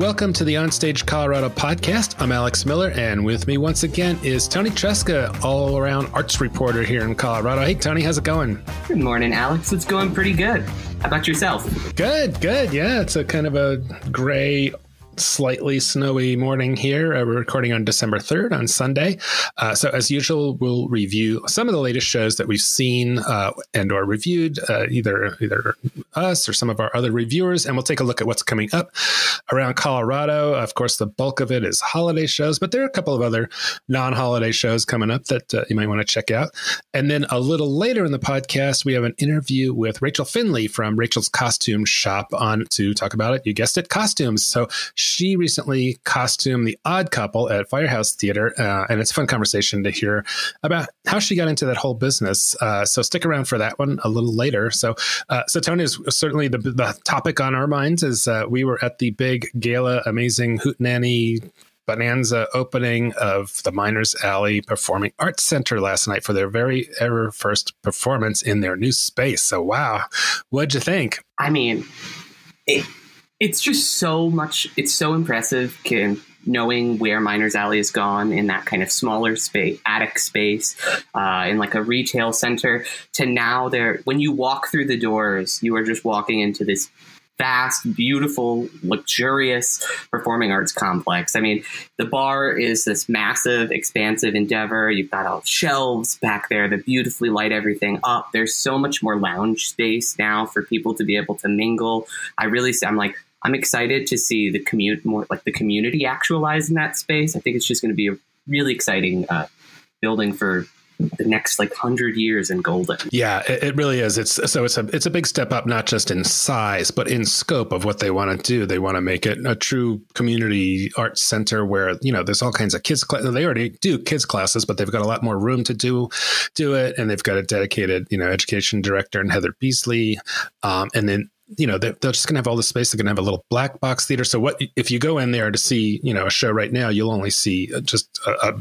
welcome to the OnStage Colorado podcast. I'm Alex Miller, and with me once again is Toni Tresca, all-around arts reporter here in Colorado. Hey, Toni, how's it going? Good morning, Alex. It's going pretty good. How about yourself? Good. Yeah, it's a kind of a gray, slightly snowy morning here. We're recording on December 3rd on Sunday. So as usual, we'll review some of the latest shows that we've seen and or reviewed, either us or some of our other reviewers, and we'll take a look at what's coming up around Colorado. Of course, the bulk of it is holiday shows, but there are a couple of other non-holiday shows coming up that you might want to check out. And then a little later in the podcast, we have an interview with Rachel Finley from Rachel's Costume Shop on to talk about it. You guessed it, costumes. So she recently costumed the Odd Couple at Firehouse Theater, and it's a fun conversation to hear about how she got into that whole business. So stick around for that one a little later. So Toni, is certainly the topic on our minds is we were at the big gala, amazing hootenanny bonanza opening of the Miners Alley Performing Arts Center last night for their very ever first performance in their new space. So, wow, what'd you think? I mean, it's just so much. It's so impressive knowing where Miners Alley has gone in that kind of smaller space, attic space, in like a retail center, to now when you walk through the doors, you are just walking into this vast, beautiful, luxurious performing arts complex. I mean, the bar is this massive, expansive endeavor. You've got all shelves back there that beautifully light everything up. There's so much more lounge space now for people to be able to mingle. I'm excited to see the community actualize in that space. I think it's just going to be a really exciting building for the next 100 years in Golden. Yeah, it really is. It's a big step up, not just in size, but in scope of what they want to do. They want to make it a true community arts center where, there's all kinds of kids. They already do kids classes, but they've got a lot more room to do it. And they've got a dedicated, education director in Heather Beasley. And then, they're just going to have all the space. They're going to have a little black box theater. So if you go in there to see, a show right now, you'll only see just a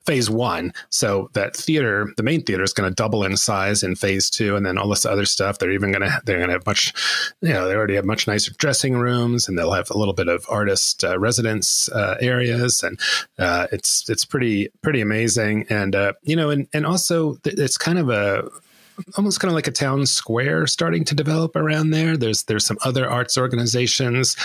phase one. So that theater, the main theater, is going to double in size in phase two. And then all this other stuff, they're going to have much, they already have much nicer dressing rooms, and they'll have a little bit of artist residence areas. And it's pretty amazing. And, and also it's kind of almost kind of like a town square starting to develop around there. There's some other arts organizations,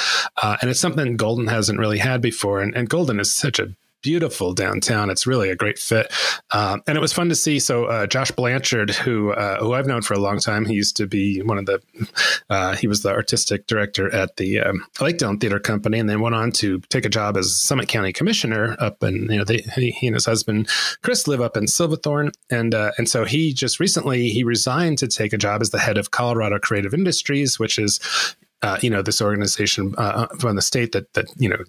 and it's something Golden hasn't really had before. And Golden is such a beautiful downtown. It's really a great fit. And it was fun to see. So Josh Blanchard, who I've known for a long time, he used to be he was the artistic director at the Lakedale Theater Company, and then went on to take a job as Summit County Commissioner up in, he and his husband, Chris, live up in Silverthorne. And so he just recently, resigned to take a job as the head of Colorado Creative Industries, which is this organization from the state that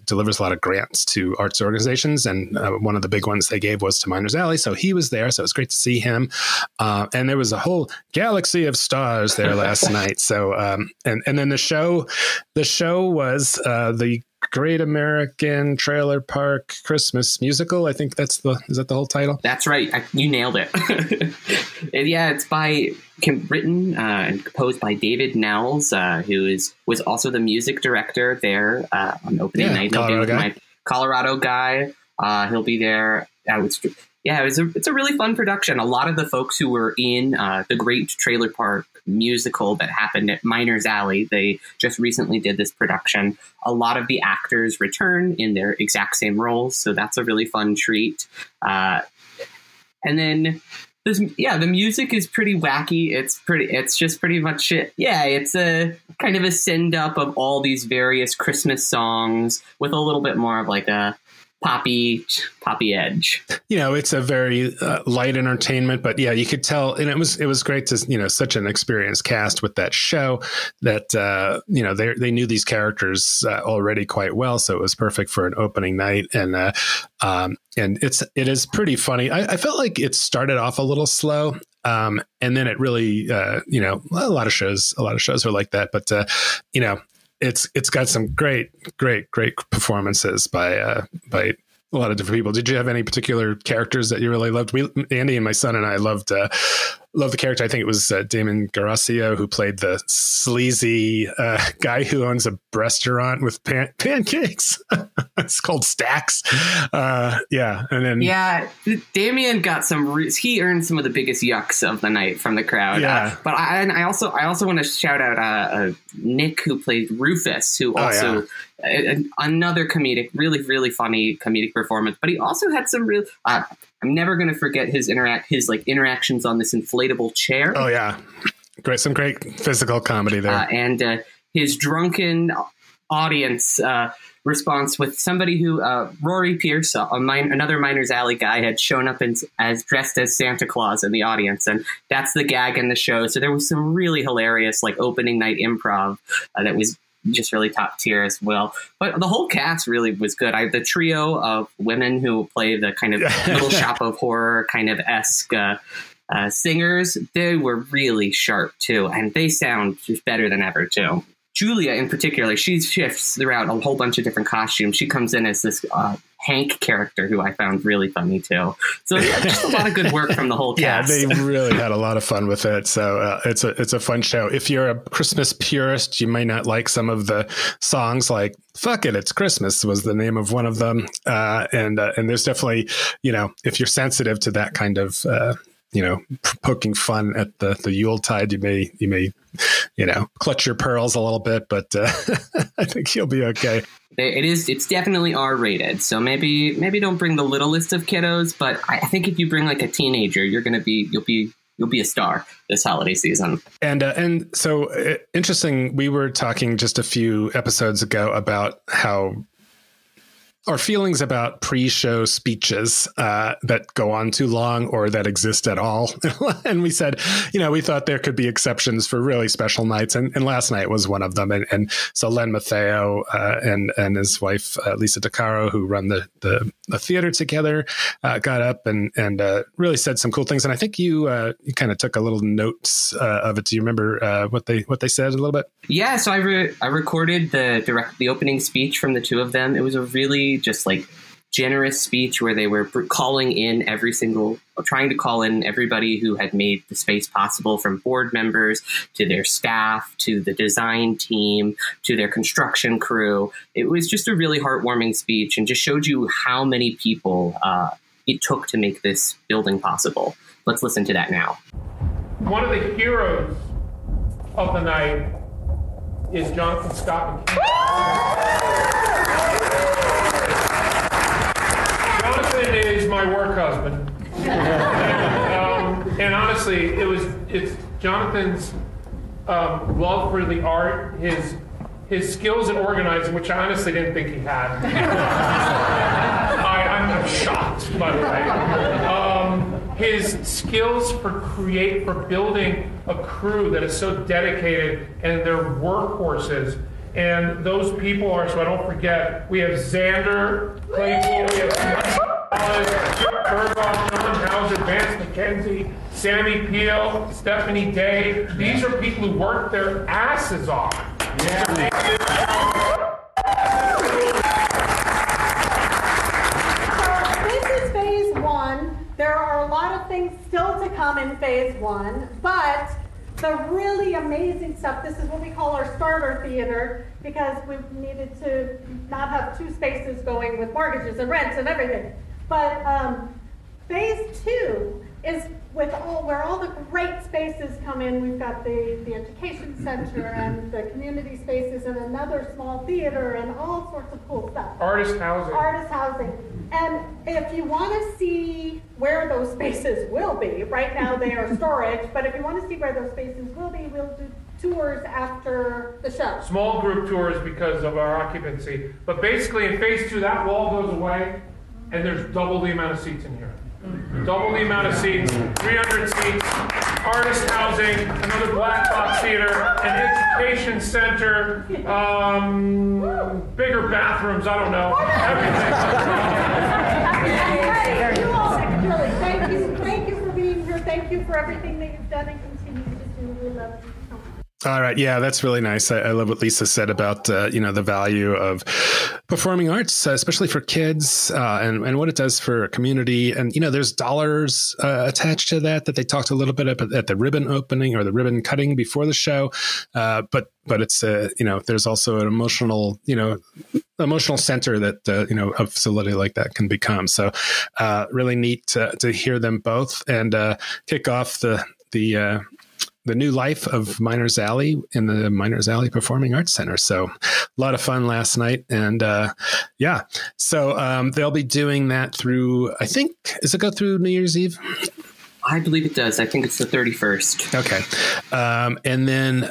delivers a lot of grants to arts organizations. And one of the big ones they gave was to Miners Alley. So he was there. So it was great to see him. And there was a whole galaxy of stars there last night. So and then the show was the Great American Trailer Park Christmas Musical. I think is that the whole title? That's right. You nailed it. Yeah, it's written and composed by David Nels, who was also the music director there on opening night. My Colorado guy. He'll be there. It's a really fun production. A lot of the folks who were in the Great Trailer Park musical that happened at Miners Alley, they just recently did this production. A lot of the actors return in their exact same roles, so that's a really fun treat. And then the music is pretty wacky. It's just pretty much it. Yeah, it's a kind of a send up of all these various Christmas songs with a little bit more of like a poppy edge. It's a very light entertainment, but yeah, you could tell, and it was great to such an experienced cast with that show that they knew these characters already quite well, so it was perfect for an opening night. And it is pretty funny. I felt like it started off a little slow, and then it really a lot of shows are like that, but it's got some great performances by a lot of different people. Did you have any particular characters that you really loved? Andy and my son and I loved love the character. I think it was Damon Garcia who played the sleazy guy who owns a restaurant with pancakes. It's called Stacks. And then Damien got he earned some of the biggest yucks of the night from the crowd. But I also want to shout out Nick, who played Rufus, who also another really, really funny comedic performance. But he also had some real. I'm never going to forget his interactions on this inflatable chair. Oh yeah, some great physical comedy there, and his drunken audience response with somebody who Rory Pierce, another Miners Alley guy, had shown up as dressed as Santa Claus in the audience, and that's the gag in the show. So there was some really hilarious opening night improv that was just really top tier as well. But the whole cast really was good. The trio of women who play the kind of Little Shop of Horror kind of esque singers, they were really sharp too, and they sound just better than ever too. Julia in particular, she shifts throughout a whole bunch of different costumes. She comes in as this Hank character who I found really funny too. So just a lot of good work from the whole cast. Yeah, they really had a lot of fun with it. So it's a fun show. If you're a Christmas purist, you might not like some of the songs, like "Fuck It, It's Christmas" was the name of one of them. And there's definitely, if you're sensitive to that kind of poking fun at the Yuletide, you may clutch your pearls a little bit, but I think you'll be okay. It's definitely R-rated, so maybe don't bring the littlest of kiddos, but I think if you bring a teenager, you'll be a star this holiday season. And so interesting. We were talking just a few episodes ago about how our feelings about pre-show speeches that go on too long or that exist at all. And we said, we thought there could be exceptions for really special nights. And last night was one of them. And so Len Matteo and his wife, Lisa DeCaro, who run the theater together, got up and really said some cool things. And I think you kind of took a little notes of it. Do you remember what they said a little bit? Yeah. So I recorded the opening speech from the two of them. It was a really just generous speech where they were trying to call in everybody who had made the space possible, from board members to their staff, to the design team, to their construction crew. It was just a really heartwarming speech and just showed you how many people it took to make this building possible. Let's listen to that now. One of the heroes of the night is Jonathan Scott McKee. Jonathan is my work husband, and honestly, it's Jonathan's love for the art, his skills in organizing, which I honestly didn't think he had. I'm shocked, by the way. His skills for building a crew that is so dedicated, and their workhorses. And those people are, so I don't forget, we have Xander Claypool, we have Berghoff, John Hauser, Vance McKenzie, Sammy Peel, Stephanie Day. These are people who work their asses off. Yeah. So this is phase one. There are a lot of things still to come in phase one, but the really amazing stuff, this is what we call our starter theater, because we needed to not have two spaces going with mortgages and rents and everything. But phase two is where all the great spaces come in. We've got the education center and the community spaces and another small theater and all sorts of cool stuff. Artist housing. And if you want to see where those spaces will be, right now they are storage, but if you want to see where those spaces will be, we'll do tours after the show. Small group tours because of our occupancy. But basically in phase two, that wall goes away and there's double the amount of seats in here. Double the amount of seats, 300 seats, artist housing, another black box theater, an education center, bigger bathrooms, I don't know, everything. Thank you for being here. Thank you for everything that you've done and continue to do. We love you so much. All right. Yeah, that's really nice. I love what Lisa said about, the value of performing arts, especially for kids and what it does for a community. And, there's dollars attached to that they talked a little bit about at the ribbon opening or the ribbon cutting before the show. But it's, there's also an emotional center that, a facility like that can become. So really neat to hear them both and kick off the new life of Miners Alley in the Miners Alley Performing Arts Center. So a lot of fun last night. And so they'll be doing that through, I think, does it go through New Year's Eve? I believe it does. I think it's the 31st. Okay. And then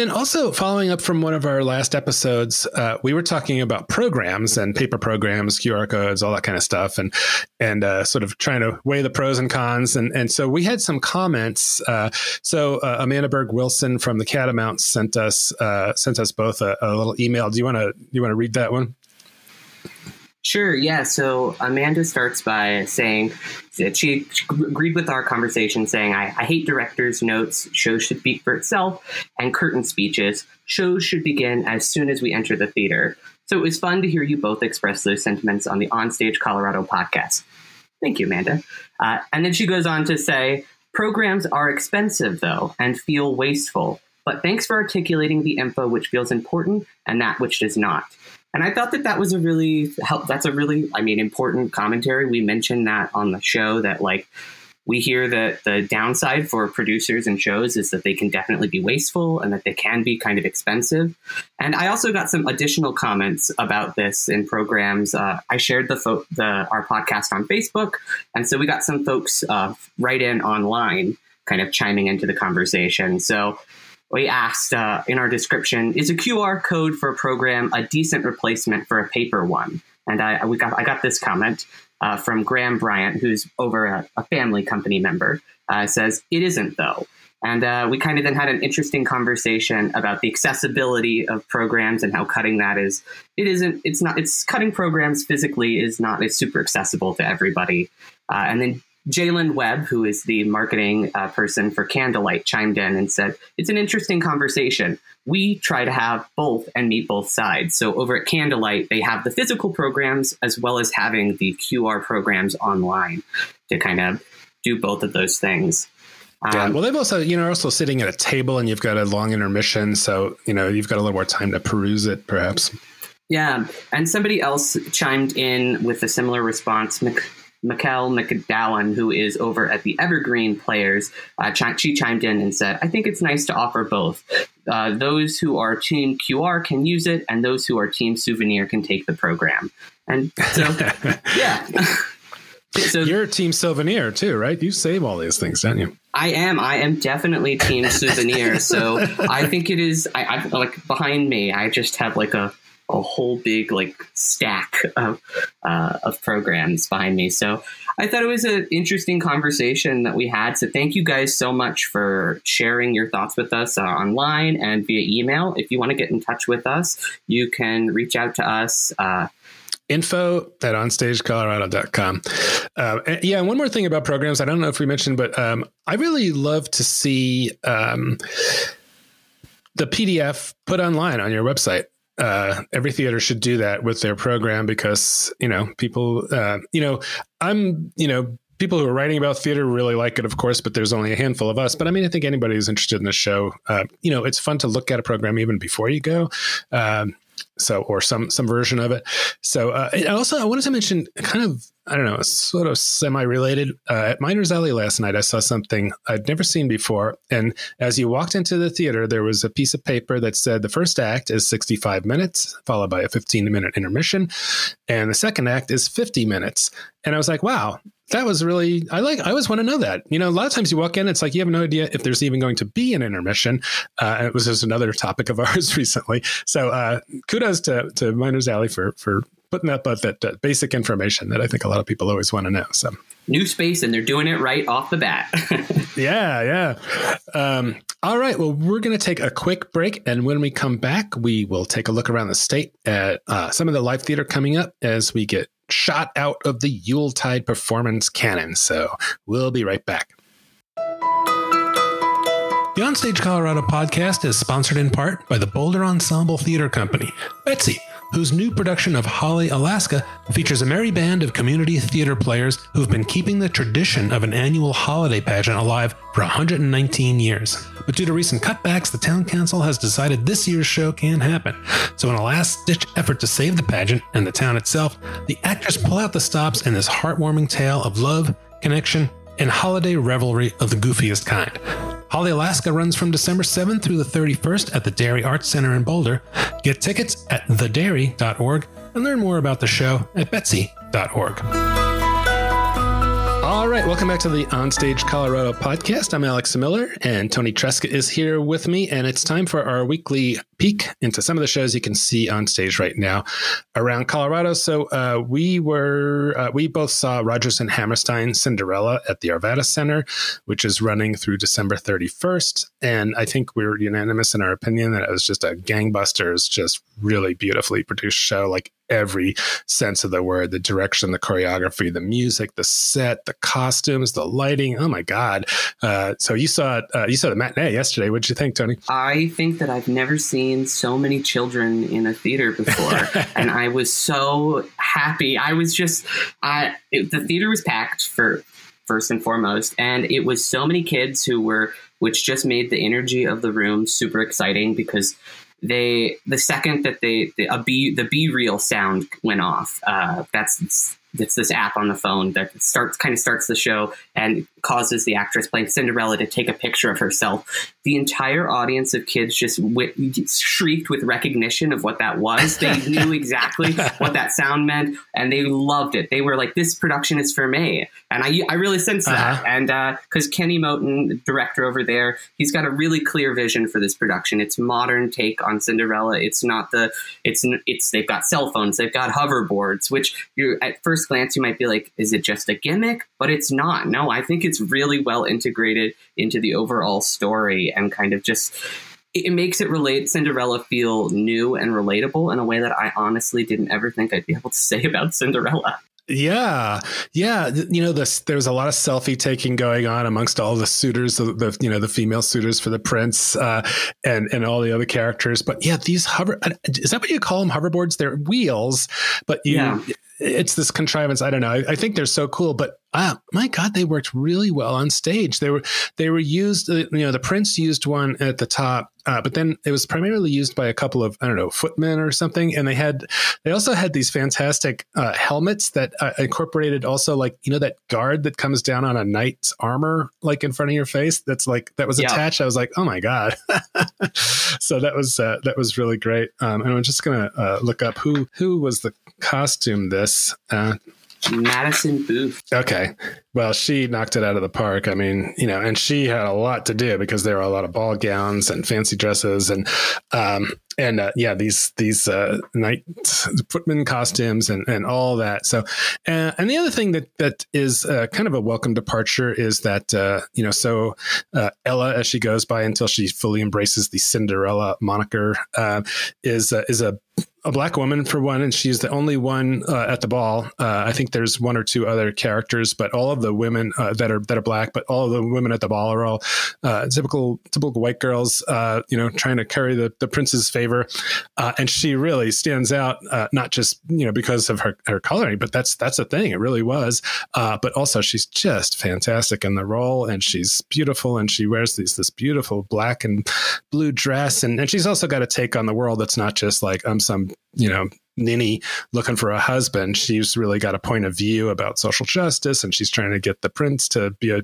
also following up from one of our last episodes, we were talking about programs and paper programs, QR codes, all that kind of stuff, and sort of trying to weigh the pros and cons. And so we had some comments. So Amanda Berg Wilson from the Catamounts sent us both a little email. Do you want to read that one? Sure, yeah. So Amanda starts by saying that she agreed with our conversation, saying, I hate director's notes. Shows should speak for itself. And curtain speeches. Shows should begin as soon as we enter the theater. So it was fun to hear you both express those sentiments on the OnStage Colorado podcast. Thank you, Amanda. And then she goes on to say, programs are expensive, though, and feel wasteful. But thanks for articulating the info which feels important and that which does not. And I thought that was a really important commentary. We mentioned that on the show that we hear that the downside for producers and shows is that they can definitely be wasteful and that they can be kind of expensive. And I also got some additional comments about this in programs. I shared our podcast on Facebook. And so we got some folks write in online kind of chiming into the conversation. So we asked in our description, is a QR code for a program a decent replacement for a paper one? And I got this comment from Graham Bryant, who's over a family company member, says, it isn't, though. And we kind of then had an interesting conversation about the accessibility of programs and how cutting that is. It's cutting programs physically is not as super accessible to everybody. And then Jalen Webb, who is the marketing person for Candlelight, chimed in and said, it's an interesting conversation. We try to have both and meet both sides. So over at Candlelight, they have the physical programs as well as having the QR programs online to kind of do both of those things. Yeah, well, they've also, also sitting at a table and you've got a long intermission. So, you've got a little more time to peruse it, perhaps. Yeah. And somebody else chimed in with a similar response. Mikkel McDowan, who is over at the Evergreen Players, she chimed in and said, I think it's nice to offer both. Those who are Team QR can use it, and those who are Team Souvenir can take the program. And so, yeah. So you're Team Souvenir too, right? You save all these things, don't you? I am definitely Team Souvenir. So I think it is, I like behind me, I just have like a whole big stack of programs behind me. So I thought it was an interesting conversation that we had. So thank you guys so much for sharing your thoughts with us online and via email. If you want to get in touch with us, you can reach out to us. info@onstagecolorado.com. Yeah. One more thing about programs. I don't know if we mentioned, but I really love to see the PDF put online on your website. Every theater should do that with their program because, people, people who are writing about theater really like it, of course, but there's only a handful of us. But I think anybody who's interested in the show, it's fun to look at a program even before you go. Or some version of it. So also I wanted to mention kind of, sort of semi-related. At Miners Alley last night, I saw something I'd never seen before. And as you walked into the theater, there was a piece of paper that said the first act is 65 minutes, followed by a 15-minute intermission. And the second act is 50 minutes. And I was like, wow, that was really, I always want to know that. A lot of times you walk in, it's like you have no idea if there's even going to be an intermission. And it was just another topic of ours recently. So kudos to Miners Alley for putting up that basic information that I think a lot of people always want to know. So new space, and they're doing it right off the bat. Yeah. All right. Well, we're going to take a quick break. And when we come back, we will take a look around the state at some of the live theater coming up as we get shot out of the Yuletide performance canon. So we'll be right back. The OnStage Colorado podcast is sponsored in part by the Boulder Ensemble Theater Company, Betsy, whose new production of Holly, Alaska features a merry band of community theater players who've been keeping the tradition of an annual holiday pageant alive for 119 years. But due to recent cutbacks, the town council has decided this year's show can't happen. So in a last-ditch effort to save the pageant and the town itself, the actors pull out the stops in this heartwarming tale of love, connection, and holiday revelry of the goofiest kind. Holly, Alaska runs from December 7th through the 31st at the Dairy Arts Center in Boulder. Get tickets at thedairy.org and learn more about the show at betsy.org. All right, welcome back to the OnStage Colorado podcast. I'm Alex Miller, and Toni Tresca is here with me, and it's time for our weekly peek into some of the shows you can see on stage right now around Colorado. So we both saw Rodgers and Hammerstein's Cinderella at the Arvada Center, which is running through December 31st, and I think we're unanimous in our opinion that it was just a gangbusters, just really beautifully produced show, like every sense of the word, the direction, the choreography, the music, the set, the costumes, the lighting. Oh my God. So you saw the matinee yesterday. What'd you think, Toni? I think that I've never seen so many children in a theater before. And I was so happy. The theater was packed first and foremost. And it was so many kids which just made the energy of the room super exciting, because the second that the B reel sound went off, that's this app on the phone that starts the show and causes the actress playing Cinderella to take a picture of herself. The entire audience of kids just shrieked with recognition of what that was. They knew exactly what that sound meant, and they loved it. They were like, "This production is for me," and I really sensed that. And because Kenny Moten, director over there, he's got a really clear vision for this production. It's modern take on Cinderella. They've got cell phones, they've got hoverboards, which at first glance you might be like, is it just a gimmick? But it's not. No, I think it's really well integrated into the overall story, and kind of just it makes Cinderella feel new and relatable in a way that I honestly didn't ever think I'd be able to say about Cinderella. Yeah. There was a lot of selfie taking going on amongst all the suitors, the female suitors for the prince, and all the other characters. But yeah, these is that what you call them? Hoverboards? They're wheels, but it's this contrivance. I don't know. I think they're so cool, but my God, they worked really well on stage. They were used, the prince used one at the top, but then it was primarily used by a couple of, footmen or something. And they also had these fantastic helmets that incorporated also, like, that guard that comes down on a knight's armor, like in front of your face. That was attached. I was like, oh my God. So that was really great. And I'm just going to look up who was the costume this. Madison Booth. Okay. Well, she knocked it out of the park. I mean, and she had a lot to do because there were a lot of ball gowns and fancy dresses and these night footman costumes and all that. So, and the other thing that is kind of a welcome departure is that, Ella, as she goes by until she fully embraces the Cinderella moniker, is a black woman for one, and she's the only one at the ball. I think there's one or two other characters, but all of the women that are black, but all of the women at the ball are all typical white girls, trying to carry the prince's favor. And she really stands out, not just because of her coloring, but that's the thing. It really was. But also she's just fantastic in the role, and she's beautiful, and she wears this beautiful black and blue dress, and she's also got a take on the world that's not just like I'm some ninny looking for a husband. She's really got a point of view about social justice, and she's trying to get the prince to be a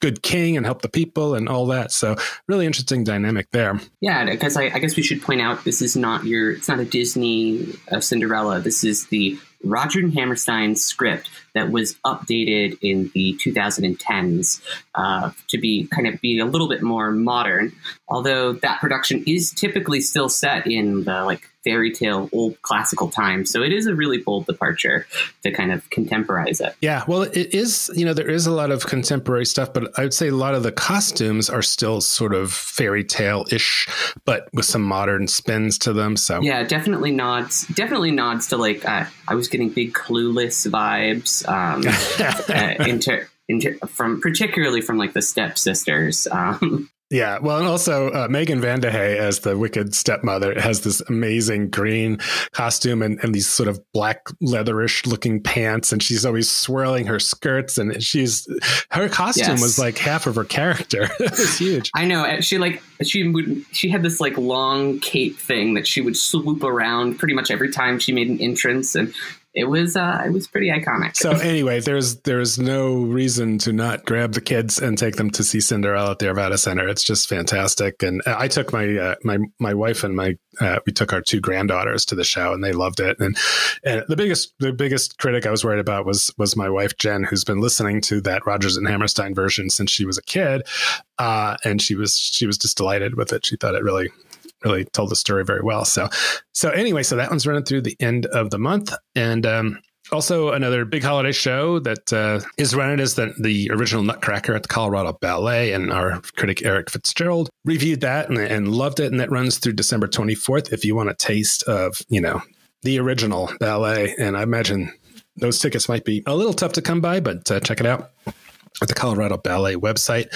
good king and help the people and all that. So really interesting dynamic there. Yeah, because I guess we should point out this is it's not a Disney Cinderella. This is the Roger and Hammerstein script that was updated in the 2010s to be a little bit more modern. Although that production is typically still set in the fairy tale old classical times. So it is a really bold departure to kind of contemporize it. Yeah, well, it is, there is a lot of contemporary stuff, but I would say a lot of the costumes are still sort of fairy tale-ish, but with some modern spins to them. So yeah, definitely nods to I was getting big Clueless vibes particularly from the stepsisters. Yeah, well, and also Megan Vanderhey as the wicked stepmother has this amazing green costume and these sort of black leatherish looking pants, and she's always swirling her skirts, and her costume was like half of her character. It was huge. I know. She had this like long cape thing that she would swoop around pretty much every time she made an entrance, and it was pretty iconic. So anyway, there's no reason to not grab the kids and take them to see Cinderella at the Arvada Center. It's just fantastic. And I took my wife and we took our 2 granddaughters to the show, and they loved it. And the biggest critic I was worried about was my wife Jen, who's been listening to that Rodgers and Hammerstein version since she was a kid, and she was just delighted with it. She thought it really told the story very well. So anyway, so that one's running through the end of the month. And also another big holiday show that is running is the original Nutcracker at the Colorado Ballet. And our critic Eric Fitzgerald reviewed that and loved it. And that runs through December 24th. If you want a taste of, the original ballet. And I imagine those tickets might be a little tough to come by, but check it out at the Colorado Ballet website.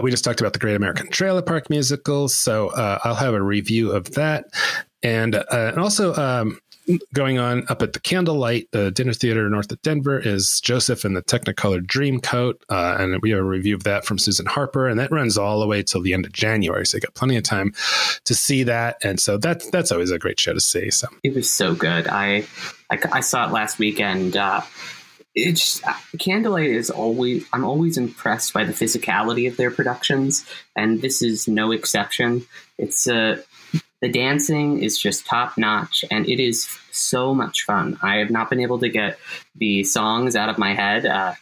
We just talked about the Great American Trailer Park musical, so I'll have a review of that. And also going on up at the Candlelight, the dinner theater north of Denver, is Joseph and the Technicolor Dreamcoat, and we have a review of that from Susan Harper, and that runs all the way till the end of January, so you got plenty of time to see that. And so that's always a great show to see. So it was so good. I saw it last weekend. It's Candlelight is I'm always impressed by the physicality of their productions, and this is no exception. It's the dancing is just top notch, and it is so much fun. I have not been able to get the songs out of my head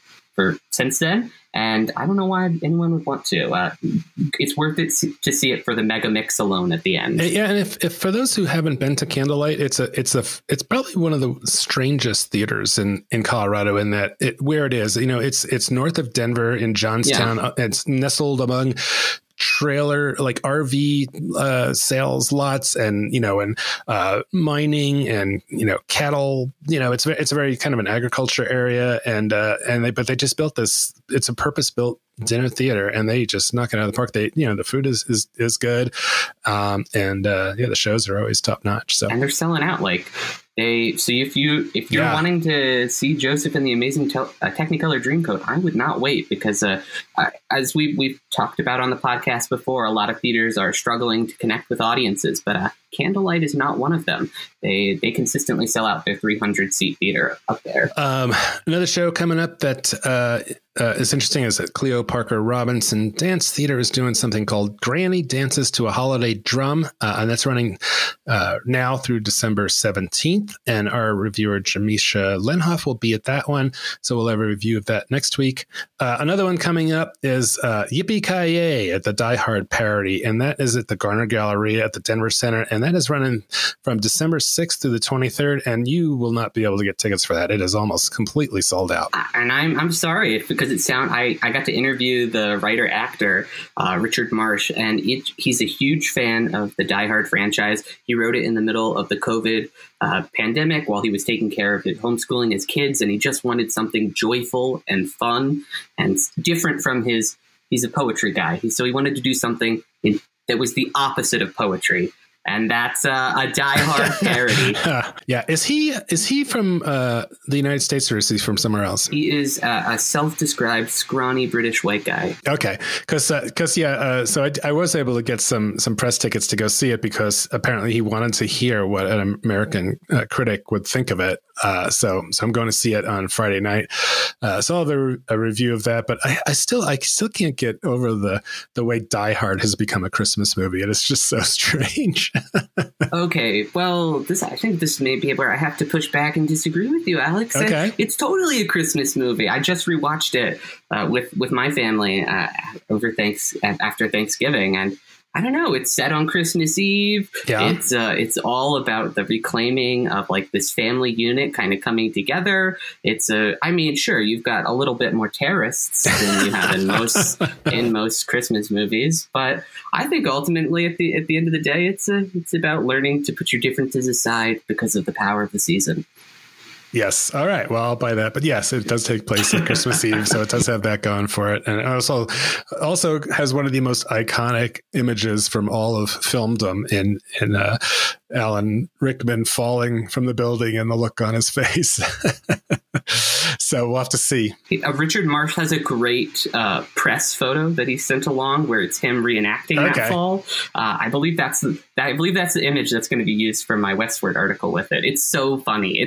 since then, and I don't know why anyone would want to. It's worth it to see it for the mega mix alone at the end. Yeah, and if for those who haven't been to Candlelight, it's probably one of the strangest theaters in Colorado in that where it is. It's north of Denver in Johnstown. Yeah. It's nestled among trailer like RV sales lots and mining and cattle. It's a very kind of an agriculture area, but they just built this. It's a purpose built dinner theater, and they just knock it out of the park. They the food is good, the shows are always top notch. So and they're selling out like. So if you're wanting to see Joseph and the Amazing Technicolor Dreamcoat, I would not wait, because as we've talked about on the podcast before, a lot of theaters are struggling to connect with audiences, but Candlelight is not one of them. They consistently sell out their 300-seat theater up there. Another show coming up that is interesting is that Cleo Parker Robinson Dance Theater is doing something called Granny Dances to a Holiday Drum, and that's running now through December 17th. And our reviewer, Jamisha Lenhoff, will be at that one. So we'll have a review of that next week. Another one coming up is Yippee-Ki-Yay at the Die Hard Parody. And that is at the Garner Galleria at the Denver Center. And that is running from December 6th through the 23rd. And you will not be able to get tickets for that. It is almost completely sold out. And I'm sorry, because I got to interview the writer-actor, Richard Marsh, and he's a huge fan of the Die Hard franchise. He wrote it in the middle of the COVID pandemic while he was taking care of homeschooling his kids, and he just wanted something joyful and fun and different from he's a poetry guy. So he wanted to do something that was the opposite of poetry. And that's a Die Hard parody. Yeah. Is he from the United States, or is he from somewhere else? He is a self-described scrawny British white guy. Okay. So I was able to get some press tickets to go see it, because apparently he wanted to hear what an American critic would think of it. So I'm going to see it on Friday night. So I'll have a review of that. But I still can't get over the way Die Hard has become a Christmas movie. And it's just so strange. Okay, well, I think this may be where I have to push back and disagree with you, Alex. Okay. It's totally a Christmas movie. I just rewatched it with my family after Thanksgiving, and I don't know. It's set on Christmas Eve. Yeah. It's all about the reclaiming of like this family unit kind of coming together. Sure, you've got a little bit more terrorists than you have in most Christmas movies, but I think ultimately at the end of the day, it's about learning to put your differences aside because of the power of the season. Yes. All right. Well, I'll buy that. But yes, it does take place at Christmas Eve, so it does have that going for it. And it also has one of the most iconic images from all of filmdom in Alan Rickman falling from the building and the look on his face. So we'll have to see. Richard Marsh has a great press photo that he sent along where it's him reenacting that fall. I believe that's the image that's going to be used for my Westward article with it. It's so funny.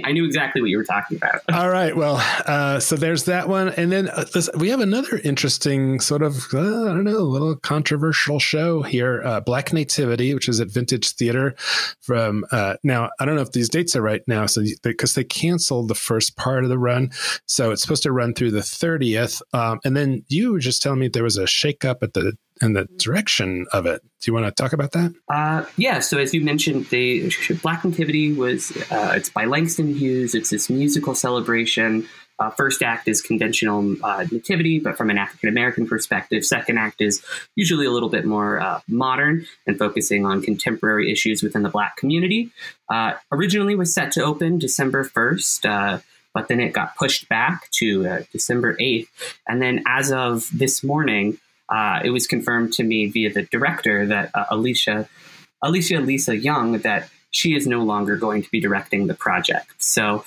I knew exactly what you were talking about. All right. Well, so there's that one. And then we have another interesting sort of, I don't know, a little controversial show here. Black Nativity, which is at Vintage Theater from now. I don't know if these dates are right now. So because they canceled the first part of the run. So it's supposed to run through the 30th. And then you were just telling me there was a shakeup in the direction of it. Do you want to talk about that? Yeah. So as you mentioned, Black Nativity was, it's by Langston Hughes. It's this musical celebration. First act is conventional nativity, but from an African-American perspective. Second act is usually a little bit more modern and focusing on contemporary issues within the Black community. Originally was set to open December 1st, but then it got pushed back to December 8th. And then as of this morning, it was confirmed to me via the director that Alicia Lisa Young, that she is no longer going to be directing the project. So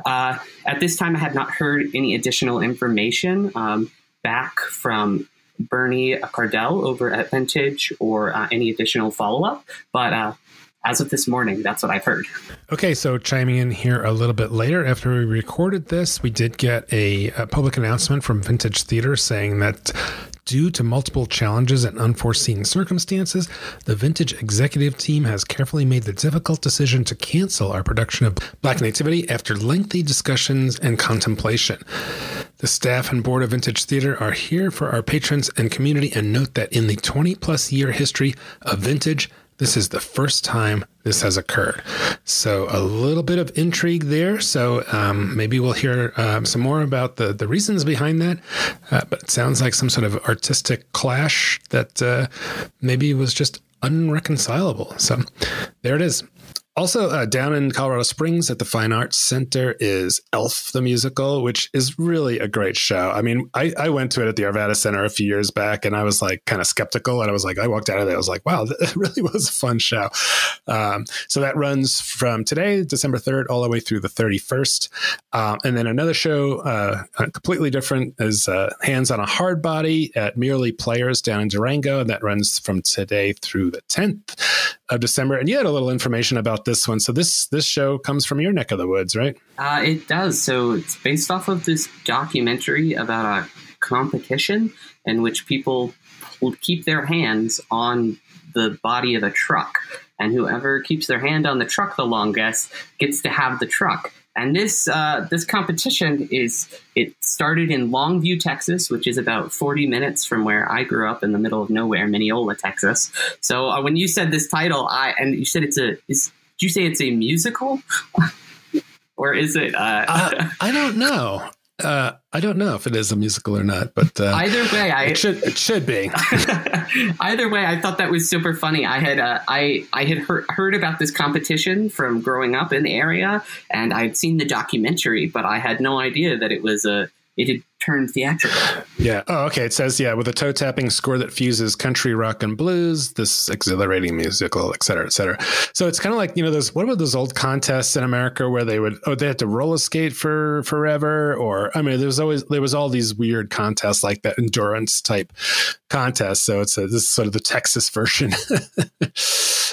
at this time, I have not heard any additional information back from Bernie Cardell over at Vintage or any additional follow-up. But as of this morning, that's what I've heard. Okay, so chiming in here a little bit later, after we recorded this, we did get a public announcement from Vintage Theater saying that due to multiple challenges and unforeseen circumstances, the Vintage executive team has carefully made the difficult decision to cancel our production of Black Nativity after lengthy discussions and contemplation. The staff and board of Vintage Theater are here for our patrons and community, and note that in the 20-plus year history of Vintage, this is the first time this has occurred. So a little bit of intrigue there. So maybe we'll hear some more about the reasons behind that. But it sounds like some sort of artistic clash that maybe was just unreconcilable. So there it is. Also, down in Colorado Springs at the Fine Arts Center is Elf the Musical, which is really a great show. I mean, I went to it at the Arvada Center a few years back, and I was like kind of skeptical. And I walked out of there, I was like, wow, that really was a fun show. So that runs from today, December 3rd, all the way through the 31st. And then another show, completely different, is Hands on a Hard Body at Merely Players down in Durango. And that runs from today through the 10th of December. And you had a little information about this one. So this show comes from your neck of the woods, right? It does. So it's based off of this documentary about a competition in which people will keep their hands on the body of a truck. And whoever keeps their hand on the truck the longest gets to have the truck. And this competition started in Longview, Texas, which is about 40 minutes from where I grew up in the middle of nowhere, Mineola, Texas. So when you said this title, and you said did you say it's a musical? Or is it? I don't know. I don't know if it is a musical or not, but either way, it should be. Either way, I thought that was super funny. I had heard about this competition from growing up in the area, and I'd seen the documentary, but I had no idea that it had turned theatrical. Yeah. Oh, okay. It says, with a toe-tapping score that fuses country, rock, and blues, this exhilarating musical, et cetera, et cetera. So it's kind of like, what about those old contests in America where they had to roller skate for forever? Or, I mean, there was all these weird contests like that, endurance type contests. So this is sort of the Texas version.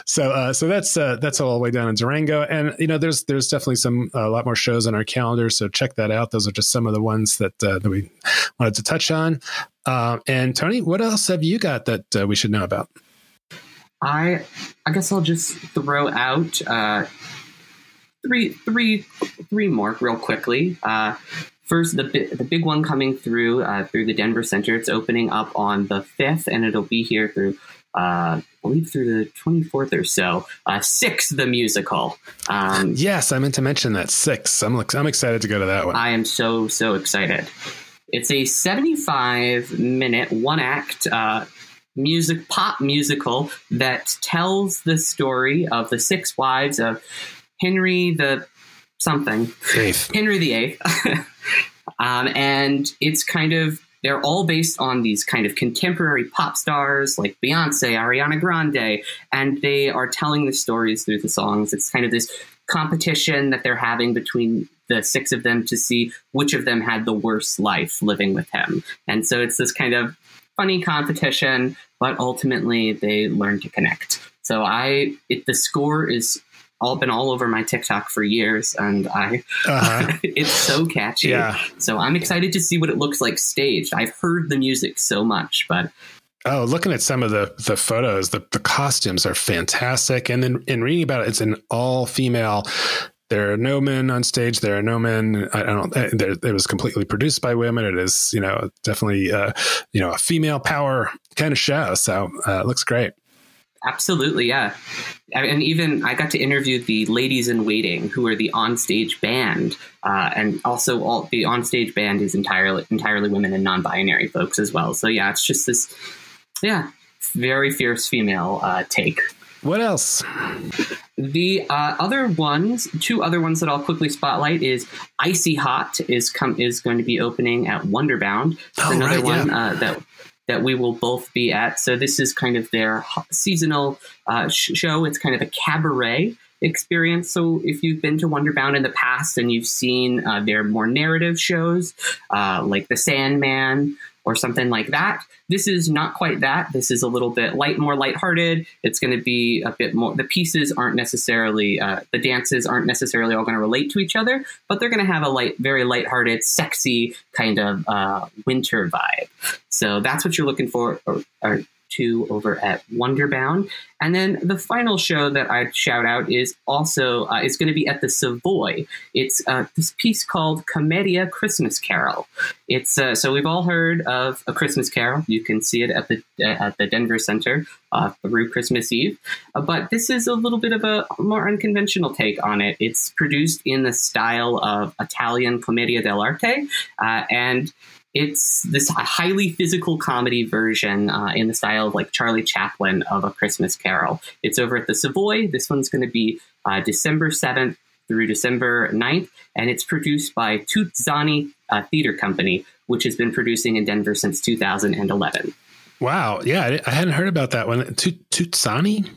So that's all the way down in Durango. And, there's definitely a lot more shows on our calendar. So check that out. Those are just some of the ones that we wanted to touch on. And Toni, what else have you got that we should know about? I guess I'll just throw out three more real quickly. First, the big one coming through the Denver Center. It's opening up on the 5th, and it'll be here through I believe through the 24th or so. Six, the musical. Yes, I meant to mention that. Six. I'm excited to go to that one. I am so excited. It's a 75-minute one-act pop musical that tells the story of the six wives of Henry VI something. Henry VIII. And it's kind of, they're all based on these kind of contemporary pop stars like Beyonce, Ariana Grande, and they are telling the stories through the songs. It's kind of this competition that they're having between the 6 of them to see which of them had the worst life living with him. And so it's this kind of funny competition, but ultimately they learn to connect. So the score is been all over my TikTok for years, and it's so catchy. Yeah. So I'm excited to see what it looks like staged. I've heard the music so much, but looking at some of the photos, the costumes are fantastic. And then in reading about it, it's an all female. There are no men on stage. There are no men. It was completely produced by women. It is, definitely, a female power kind of show. So it looks great. Absolutely, yeah. And even I got to interview the ladies in waiting, who are the onstage band, and also the onstage band is entirely women and non-binary folks as well. So yeah, it's just this, very fierce female take. What else? The two other ones that I'll quickly spotlight is Icy Hot is going to be opening at Wonderbound. It's another one that we will both be at. So this is kind of their seasonal show. It's kind of a cabaret experience. So if you've been to Wonderbound in the past and you've seen their more narrative shows, like The Sandman or something like that, this is not quite that. This is a little bit more lighthearted. It's going to be a bit more, the pieces aren't necessarily, the dances aren't necessarily all going to relate to each other, but they're going to have a very lighthearted, sexy kind of winter vibe. So that's what you're looking for to over at Wonderbound. And then the final show that I'd shout out is also is going to be at the Savoy. It's this piece called Commedia Christmas Carol. It's so we've all heard of A Christmas Carol. You can see it at the Denver Center through Christmas Eve. But this is a little bit of a more unconventional take on it. It's produced in the style of Italian Commedia dell'arte, and it's this highly physical comedy version in the style of like Charlie Chaplin of A Christmas Carol. It's over at the Savoy. This one's going to be December 7th through December 9th, and it's produced by Tutzani Theater Company, which has been producing in Denver since 2011. Wow. Yeah, I hadn't heard about that one. Tutzani?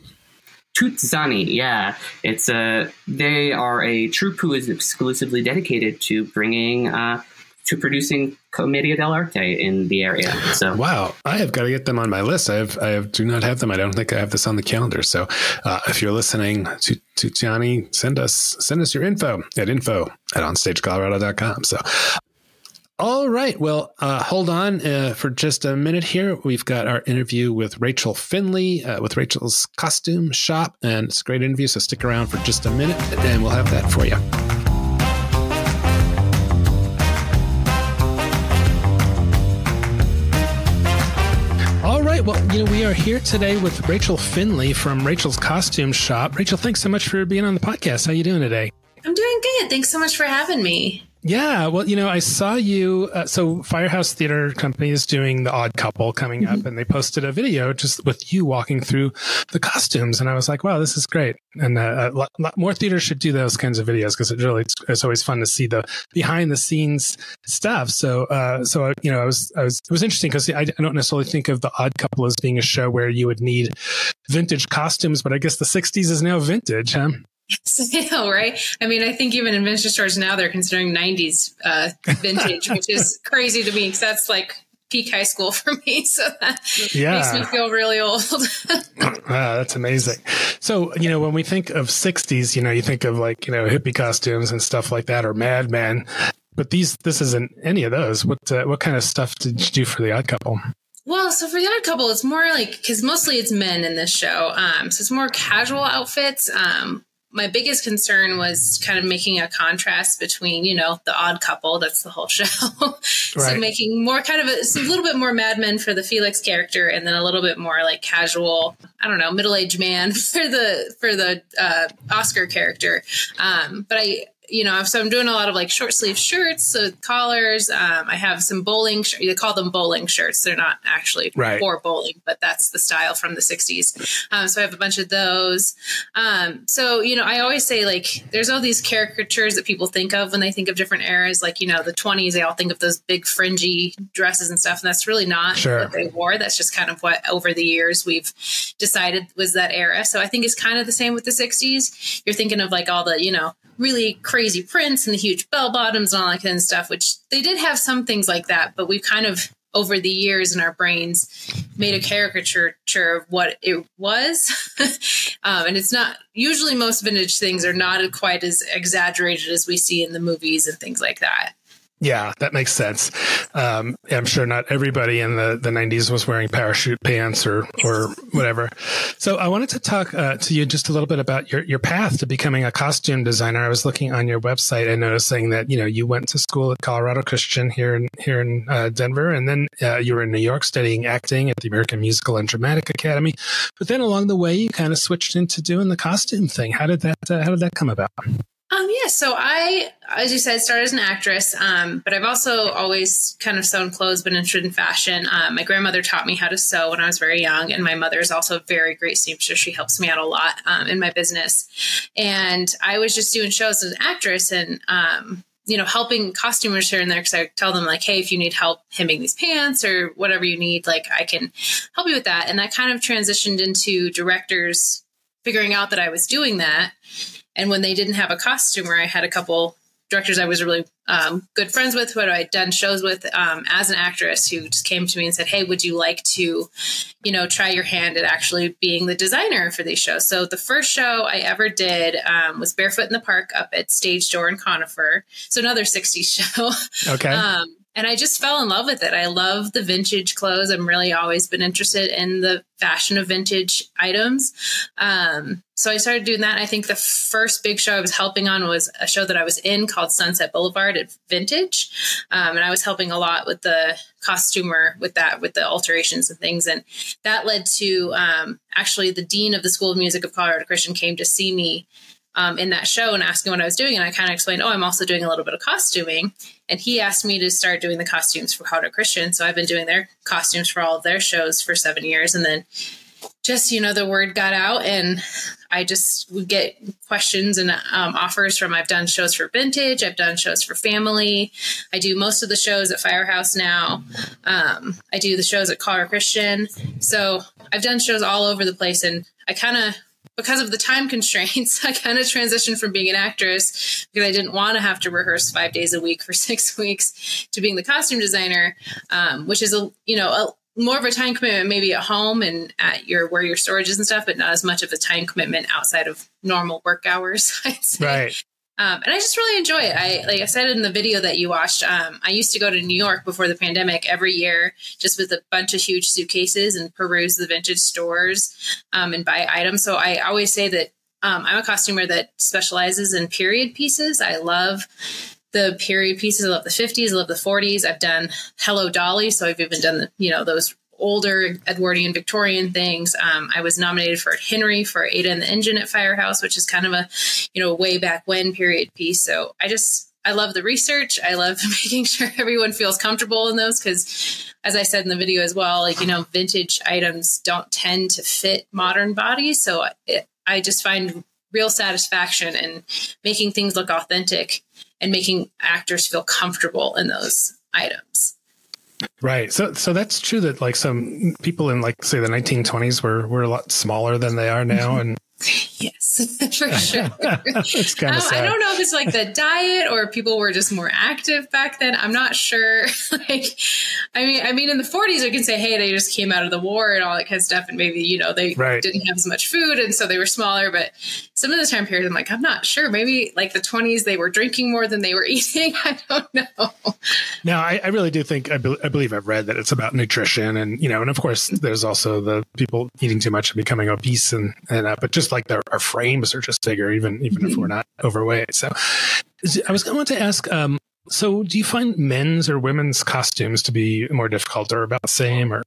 Tutzani, yeah. It's they are a troupe who is exclusively dedicated to bringing to producing Commedia dell'arte in the area. So wow, I have got to get them on my list. I do not have them. I don't think I have this on the calendar. So if you're listening to Johnny, send us your info at onstagecolorado.com. So all right. Well, hold on for just a minute here. We've got our interview with Rachel Finley with Rachel's Costume Shop, and it's a great interview. So stick around for just a minute and we'll have that for you. All right. Well, we are here today with Rachel Finley from Rachel's Costume Shop. Rachel, thanks so much for being on the podcast. How you doing today? I'm doing good. Thanks so much for having me. Yeah. Well, I saw you. So Firehouse Theater Company is doing The Odd Couple coming up, and they posted a video just with you walking through the costumes. And I was like, wow, this is great. And a lot more theaters should do those kinds of videos, because it's always fun to see the behind the scenes stuff. So it was interesting, because I don't necessarily think of The Odd Couple as being a show where you would need vintage costumes, but I guess the 60s is now vintage, huh? I know, right? I mean, I think even in vintage stores now, they're considering 90s vintage, which is crazy to me, because that's like peak high school for me. So that makes me feel really old. Wow, that's amazing. So, when we think of 60s, you think of like, hippie costumes and stuff like that, or Mad Men. But this isn't any of those. What kind of stuff did you do for The Odd Couple? Well, so for The Odd Couple, it's more like, because mostly it's men in this show. So it's more casual outfits. My biggest concern was kind of making a contrast between, The Odd Couple, that's the whole show. So right. Making more kind of a little bit more Mad Men for the Felix character, and then a little bit more like casual, I don't know, middle-aged man for the Oscar character. But so I'm doing a lot of like short sleeve shirts with collars. I have some bowling, they call them bowling shirts. They're not actually for bowling, but that's the style from the 60s. So I have a bunch of those. So, I always say like, there's all these caricatures that people think of when they think of different eras. Like, the 20s, they all think of those big fringy dresses and stuff. And that's really not what they wore. That's just kind of what over the years we've decided was that era. So I think it's kind of the same with the 60s. You're thinking of like all the, really crazy prints and the huge bell bottoms and all that kind of stuff, which they did have some things like that, but we've kind of over the years in our brains made a caricature of what it was. And it's not usually, most vintage things are not quite as exaggerated as we see in the movies and things like that. Yeah, that makes sense. I'm sure not everybody in the 90s was wearing parachute pants or whatever. So I wanted to talk to you just a little bit about your path to becoming a costume designer. I was looking on your website and noticing that, you went to school at Colorado Christian here in Denver, and then you were in New York studying acting at the American Musical and Dramatic Academy. But then along the way, you kind of switched into doing the costume thing. How did that come about? So I, as you said, started as an actress, but I've also always kind of sewn clothes, been interested in fashion. My grandmother taught me how to sew when I was very young, and my mother is also a very great seamstress. She helps me out a lot in my business. And I was just doing shows as an actress and, helping costumers here and there, because I tell them like, hey, if you need help hemming these pants or whatever you need, like I can help you with that. And that kind of transitioned into directors figuring out that I was doing that. And when they didn't have a costumer, I had a couple directors I was really good friends with, who I'd done shows with as an actress, who just came to me and said, hey, would you like to, try your hand at actually being the designer for these shows? So the first show I ever did was Barefoot in the Park up at Stage Door in Conifer. So another 60s show. Okay. And I just fell in love with it. I love the vintage clothes. I'm really always been interested in the fashion of vintage items. So I started doing that. And I think the first big show I was helping on was a show that I was in called Sunset Boulevard at Vintage. And I was helping a lot with the costumer with the alterations and things. And that led to actually the dean of the School of Music of Colorado Christian came to see me in that show and asking what I was doing. And I kind of explained, I'm also doing a little bit of costuming. And he asked me to start doing the costumes for Colorado Christian. So I've been doing their costumes for all of their shows for 7 years. And then just, the word got out, and I just would get questions and offers from, I've done shows for Vintage. I've done shows for Phamaly. I do most of the shows at Firehouse now. I do the shows at Colorado Christian. So I've done shows all over the place. And I kind of, because of the time constraints, I kind of transitioned from being an actress, because I didn't want to have to rehearse 5 days a week for 6 weeks, to being the costume designer, which is a more of a time commitment maybe at home and at where your storage is and stuff, but not as much of a time commitment outside of normal work hours, I'd say. Right. And I just really enjoy it. Like I said in the video that you watched, I used to go to New York before the pandemic every year, just with a bunch of huge suitcases, and peruse the vintage stores and buy items. So I always say that I'm a costumer that specializes in period pieces. I love the period pieces. I love the 50s. I love the 40s. I've done Hello Dolly. So I've even done those older Edwardian Victorian things. I was nominated for Henry for Ada and the Engine at Firehouse, which is kind of a, way back when period piece. So I love the research. I love making sure everyone feels comfortable in those, because as I said in the video as well, vintage items don't tend to fit modern bodies. So I just find real satisfaction in making things look authentic and making actors feel comfortable in those items. Right. So that's true that like some people in like, say, the 1920s were a lot smaller than they are now. And yes, for sure. It's kind of sad. I don't know if it's like the diet or people were just more active back then. I'm not sure. I mean, in the 40s, I can say, hey, they just came out of the war and all that kind of stuff. And maybe, they didn't have as much food. And so they were smaller. But some of the time periods, I'm like, I'm not sure. Maybe like the 20s, they were drinking more than they were eating. I don't know. Now, I really do think, I believe I've read that it's about nutrition. And, and of course, there's also the people eating too much and becoming obese. But just like our frames are just bigger, even if we're not overweight. So I was going to ask, so do you find men's or women's costumes to be more difficult or about the same? Or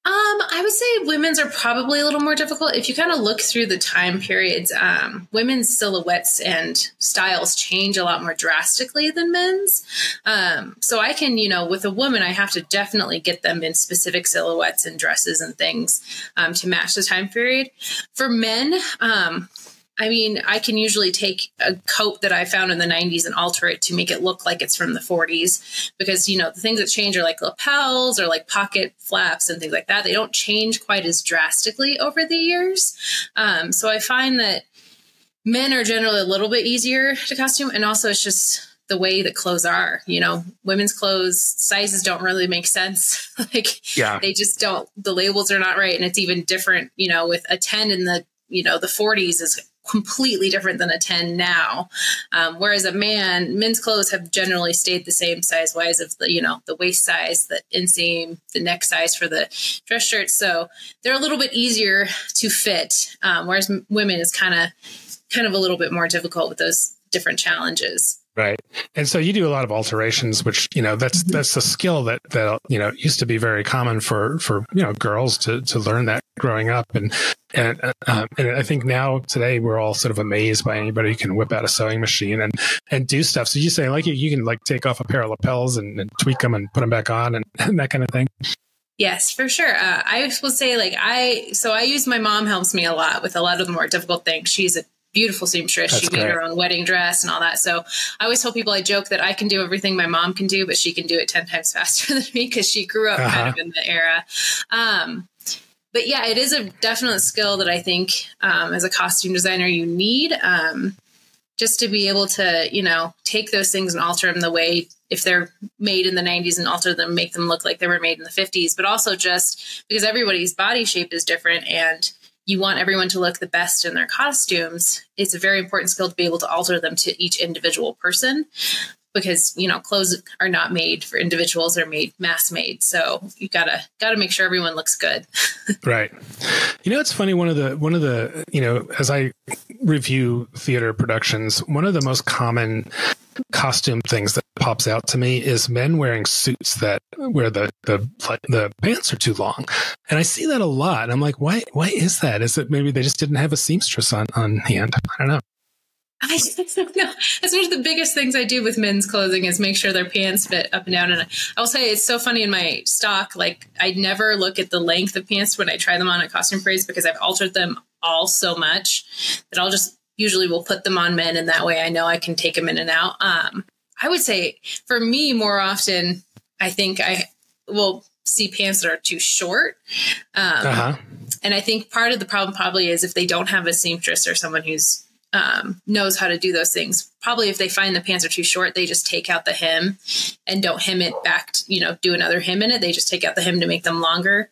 I would say women's are probably a little more difficult. If you kind of look through the time periods, women's silhouettes and styles change a lot more drastically than men's. So I can, with a woman, I have to definitely get them in specific silhouettes and dresses and things to match the time period. For men, I can usually take a coat that I found in the 90s and alter it to make it look like it's from the 40s because, the things that change are like lapels or like pocket flaps and things like that. They don't change quite as drastically over the years. So I find that men are generally a little bit easier to costume. And also it's just the way that clothes are, women's clothes sizes don't really make sense. They just don't, the labels are not right. And it's even different, with a 10 in the, the 40s is completely different than a 10 now. Whereas men's clothes have generally stayed the same size wise of the waist size, the inseam, the neck size for the dress shirts. So they're a little bit easier to fit. Whereas women is kind of a little bit more difficult with those different challenges. Right. And so you do a lot of alterations, which, that's a skill that used to be very common for girls to learn that growing up. And I think now today we're all sort of amazed by anybody who can whip out a sewing machine and do stuff. So you say you can take off a pair of lapels and tweak them and put them back on and that kind of thing. Yes, for sure. I will say I use my mom helps me a lot with a lot of the more difficult things. She's a beautiful seamstress. That's she made her own wedding dress and all that. So I always tell people, I joke that I can do everything my mom can do, but she can do it 10 times faster than me because she grew up kind of in the era. But yeah, it is a definite skill that I think as a costume designer you need just to be able to, take those things and alter them the way if they're made in the 90s and alter them, make them look like they were made in the 50s, but also just because everybody's body shape is different and you want everyone to look the best in their costumes. It's a very important skill to be able to alter them to each individual person because, clothes are not made for individuals. They're mass made. So you gotta make sure everyone looks good. Right. It's funny. One of the, as I review theater productions, one of the most common costume things that pops out to me is men wearing suits where the pants are too long. And I see that a lot. And I'm like, why is that? Is it maybe they just didn't have a seamstress on hand? I don't know. I don't know. That's one of the biggest things I do with men's clothing is make sure their pants fit up and down. And I'll say it's so funny in my stock. I never look at the length of pants when I try them on at costume parades because I've altered them all so much that I'll just usually will put them on men. And that way I know I can take them in and out. I would say for me more often, I think I will see pants that are too short. And I think part of the problem probably is if they don't have a seamstress or someone who's knows how to do those things. Probably if they find the pants are too short, they just take out the hem and don't hem it back, do another hem in it. They just take out the hem to make them longer.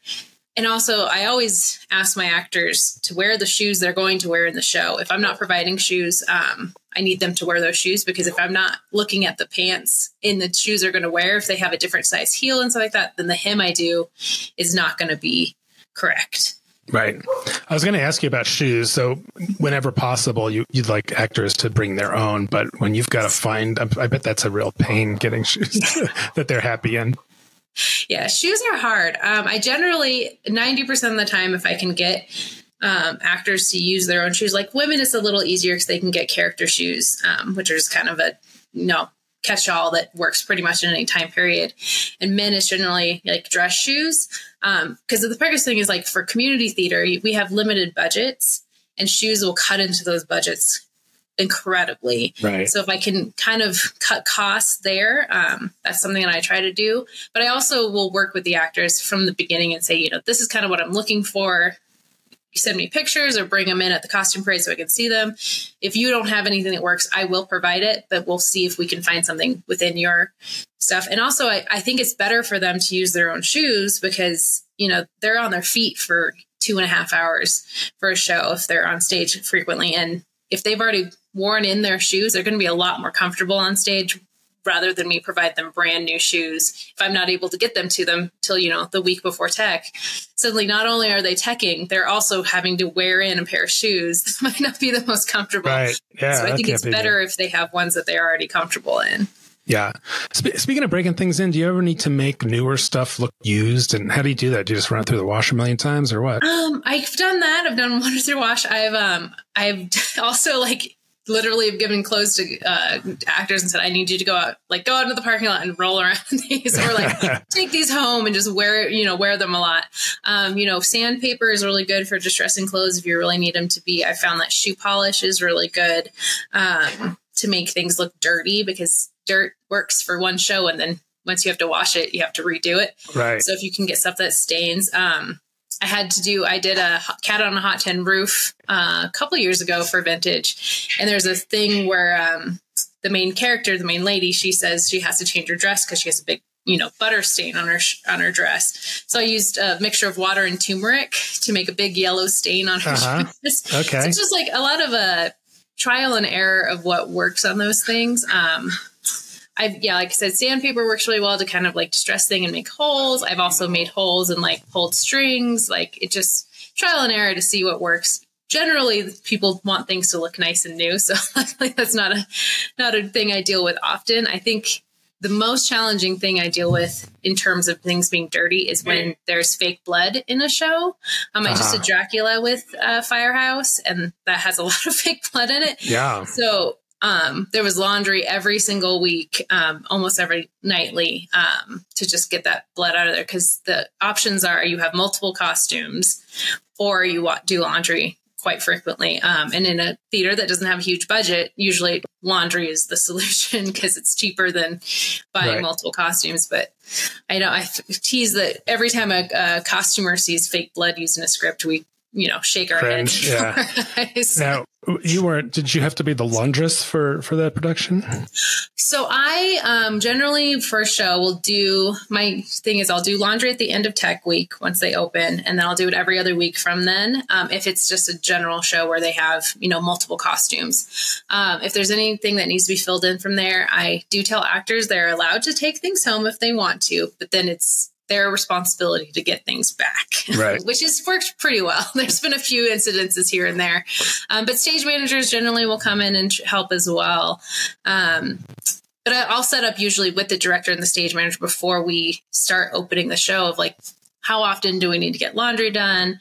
And also I always ask my actors to wear the shoes they're going to wear in the show. If I'm not providing shoes, I need them to wear those shoes because if I'm not looking at the pants in the shoes they're going to wear, if they have a different size heel and stuff like that, then the hem I do is not going to be correct. Right. I was going to ask you about shoes. So whenever possible, you'd like actors to bring their own, but when you've got to find, I bet that's a real pain getting shoes that they're happy in. Yeah, shoes are hard. I generally, 90% of the time, if I can get actors to use their own shoes, like women, it's a little easier because they can get character shoes, which is kind of a, catch-all that works pretty much in any time period. And men is generally like dress shoes. Because the biggest thing is for community theater, we have limited budgets and shoes will cut into those budgets incredibly. Right. So if I can kind of cut costs there, that's something that I try to do. But I also will work with the actors from the beginning and say, this is kind of what I'm looking for. You send me pictures or bring them in at the costume parade so I can see them. If you don't have anything that works, I will provide it, but we'll see if we can find something within your stuff. And also I think it's better for them to use their own shoes because, they're on their feet for 2.5 hours for a show if they're on stage frequently. And if they've already worn in their shoes, they're going to be a lot more comfortable on stage rather than me provide them brand new shoes. If I'm not able to get them to them till, the week before tech, suddenly not only are they teching, they're also having to wear in a pair of shoes that might not be the most comfortable. Right. Yeah. So I think it's better if they have ones that they're already comfortable in. Yeah. Speaking of breaking things in, do you ever need to make newer stuff look used? And how do you do that? Do you just run it through the wash a million times or what? I've done that. I've done one through wash. I've also literally have given clothes to actors and said, I need you to go out into the parking lot and roll around these, or take these home and just wear them a lot. Sandpaper is really good for distressing clothes if you really need them to be. I found that shoe polish is really good to make things look dirty, because dirt works for one show, and then once you have to wash it, you have to redo it. Right. So if you can get stuff that stains, I did a Cat on a Hot Tin Roof a couple years ago for Vintage. And there's a thing where the main character, the main lady, she says she has to change her dress because she has a big, butter stain on her dress. So I used a mixture of water and turmeric to make a big yellow stain on her dress. Okay. So it's just a lot of trial and error of what works on those things. Like I said, sandpaper works really well to kind of distress thing and make holes. I've also made holes and pulled strings. It just trial and error to see what works. Generally, people want things to look nice and new. So that's not a thing I deal with often. I think the most challenging thing I deal with in terms of things being dirty is when there's fake blood in a show. I just did Dracula with Firehouse, and that has a lot of fake blood in it. Yeah. So there was laundry every single week, almost every nightly, to just get that blood out of there. Because the options are you have multiple costumes, or you do laundry quite frequently. And in a theater that doesn't have a huge budget, usually laundry is the solution because it's cheaper than buying multiple costumes. But I tease that every time a costumer sees fake blood used in a script, we shake our heads. Yeah. Now, did you have to be the laundress for that production? So I generally for a show will do, my thing is I'll do laundry at the end of tech week once they open, and then I'll do it every other week from then. If it's just a general show where they have, multiple costumes. If there's anything that needs to be filled in from there, I do tell actors they're allowed to take things home if they want to, but then it's their responsibility to get things back, which has worked pretty well. There's been a few incidences here and there, but stage managers generally will come in and help as well. But I'll set up usually with the director and the stage manager before we start opening the show of how often do we need to get laundry done?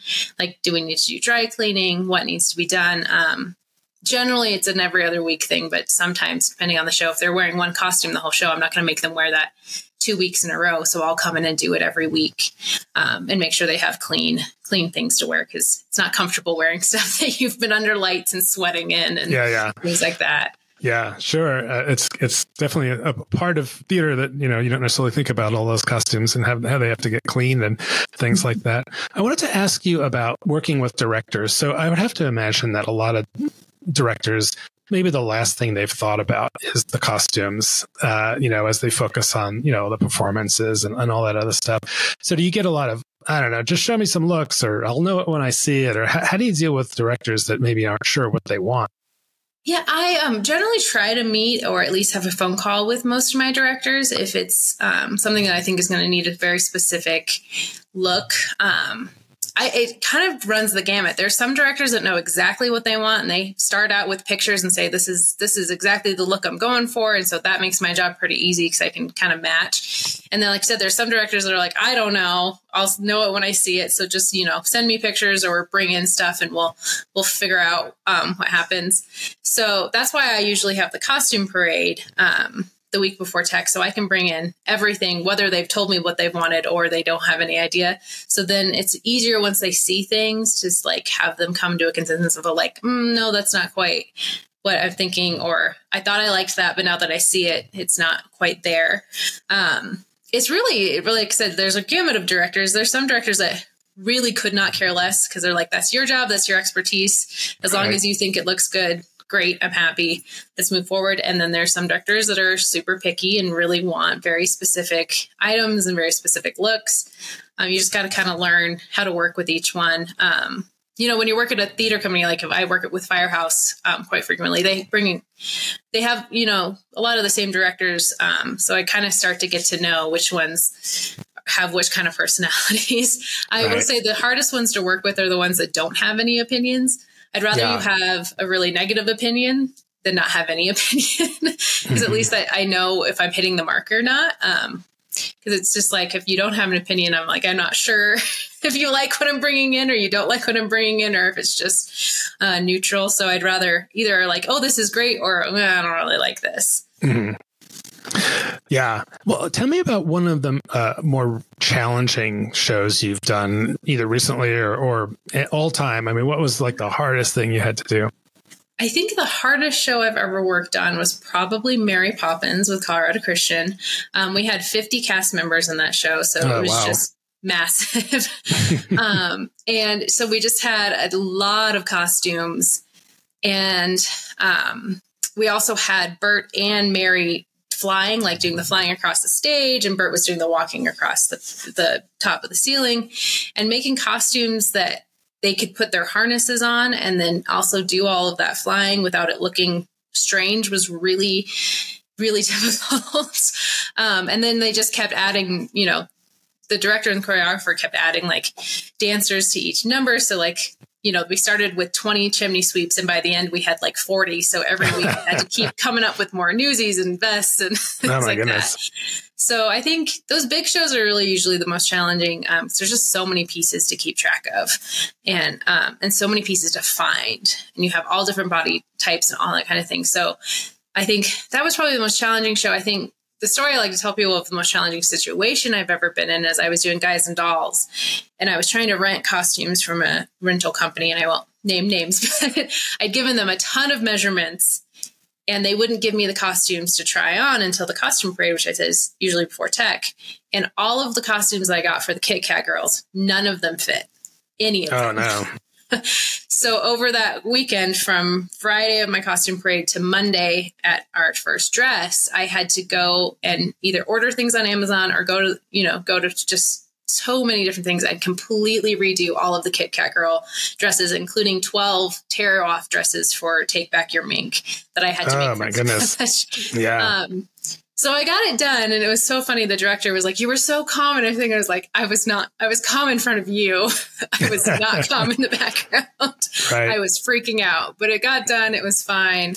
Do we need to do dry cleaning? What needs to be done? Generally, it's an every other week thing, but sometimes, depending on the show, if they're wearing one costume the whole show, I'm not going to make them wear that 2 weeks in a row. So I'll come in and do it every week and make sure they have clean things to wear, because it's not comfortable wearing stuff that you've been under lights and sweating in and things like that. Yeah, sure. It's definitely a part of theater that, you don't necessarily think about, all those costumes and how they have to get cleaned and things like that. I wanted to ask you about working with directors. So I would have to imagine that a lot of directors, maybe the last thing they've thought about is the costumes, as they focus on, the performances and all that other stuff. So do you get a lot of, I don't know, just show me some looks, or I'll know it when I see it? Or how do you deal with directors that maybe aren't sure what they want? Yeah, I generally try to meet or at least have a phone call with most of my directors if it's something that I think is going to need a very specific look. It kind of runs the gamut. There's some directors that know exactly what they want, and they start out with pictures and say, this is exactly the look I'm going for. And so that makes my job pretty easy because I can kind of match. And then, like I said, there's some directors that are like, I don't know. I'll know it when I see it. So just, send me pictures or bring in stuff and we'll figure out what happens. So that's why I usually have the costume parade the week before tech, so I can bring in everything, whether they've told me what they've wanted or they don't have any idea. So then it's easier once they see things, just have them come to a consensus of no, that's not quite what I'm thinking, or I thought I liked that, but now that I see it, it's not quite there. It's really, like I said, there's a gamut of directors. There's some directors that really could not care less because they're like, that's your job, that's your expertise. As long as you think it looks good, great, I'm happy, let's move forward. And then there's some directors that are super picky and really want very specific items and very specific looks. You just got to kind of learn how to work with each one. When you work at a theater company, like if I work with Firehouse quite frequently, they have, a lot of the same directors. So I kind of start to get to know which ones have which kind of personalities. I will say the hardest ones to work with are the ones that don't have any opinions. I'd rather you have a really negative opinion than not have any opinion, because at least I know if I'm hitting the mark or not. Because it's just like, if you don't have an opinion, I'm like, I'm not sure if you like what I'm bringing in or you don't like what I'm bringing in, or if it's just neutral. So I'd rather either like, oh, this is great, or I don't really like this. Mm-hmm. Yeah. Well, tell me about one of the more challenging shows you've done, either recently or all time. I mean, what was like the hardest thing you had to do? I think the hardest show I've ever worked on was probably Mary Poppins with Colorado Christian. We had 50 cast members in that show, so it was just massive. And so we just had a lot of costumes. And we also had Bert and Mary flying, like doing the flying across the stage, and Bert was doing the walking across the top of the ceiling, and making costumes that they could put their harnesses on and then also do all of that flying without it looking strange was really, really difficult. And then they just kept adding, you know, the director and choreographer kept adding like dancers to each number. So like, you know, we started with 20 chimney sweeps, and by the end we had like 40. So every week I had to keep coming up with more newsies and vests and things like that. So I think those big shows are really usually the most challenging. So there's just so many pieces to keep track of, and so many pieces to find, and you have all different body types and all that kind of thing. So I think that was probably the most challenging show. I think the story I like to tell people of the most challenging situation I've ever been in is I was doing Guys and Dolls, and I was trying to rent costumes from a rental company, and I won't name names, but I'd given them a ton of measurements, and they wouldn't give me the costumes to try on until the costume parade, which I said is usually before tech. And all of the costumes I got for the Kit Kat girls, none of them fit. Any of them. Oh, no. So over that weekend, from Friday of my costume parade to Monday at our first dress, I had to go and either order things on Amazon or go to just so many different things. I'd completely redo all of the Kit Kat girl dresses, including 12 tear off dresses for Take Back Your Mink that I had to make. Oh my goodness. Yeah. So I got it done, and it was so funny. The director was like, "You were so calm," and everything. I was like, I was not. I was calm in front of you. I was not calm in the background. Right. I was freaking out, but it got done. It was fine.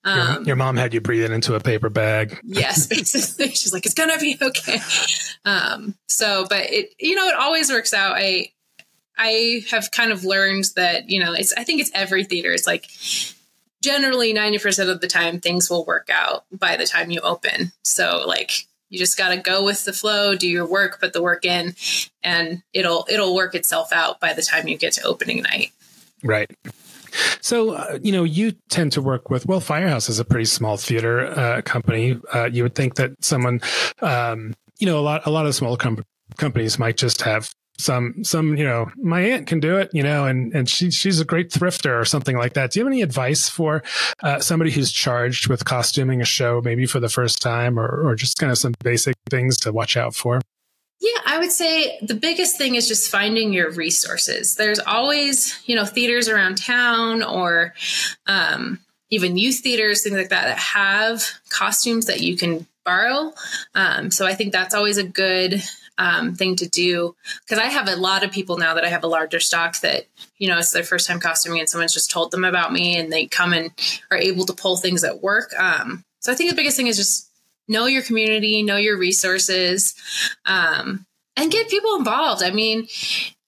Your mom had you breathing into a paper bag. Yes, basically. She's like, "It's gonna be okay." But it always works out. I have kind of learned that, I think it's every theater. It's like, generally 90% of the time things will work out by the time you open. So like, you just got to go with the flow, do your work, put the work in, and it'll work itself out by the time you get to opening night. Right. So, you tend to work with, Firehouse is a pretty small theater company. You would think that someone, a lot of small companies might just have some, my aunt can do it, and she's a great thrifter or something like that. Do you have any advice for somebody who's charged with costuming a show, maybe for the first time, or just kind of some basic things to watch out for? Yeah, I would say the biggest thing is just finding your resources. There's always, theaters around town or even youth theaters, things like that have costumes that you can borrow. So I think that's always a good thing to do, because I have a lot of people now that I have a larger stock that, it's their first time costuming and someone's just told them about me and they come and are able to pull things at work. So I think the biggest thing is just know your community, know your resources, and get people involved. I mean,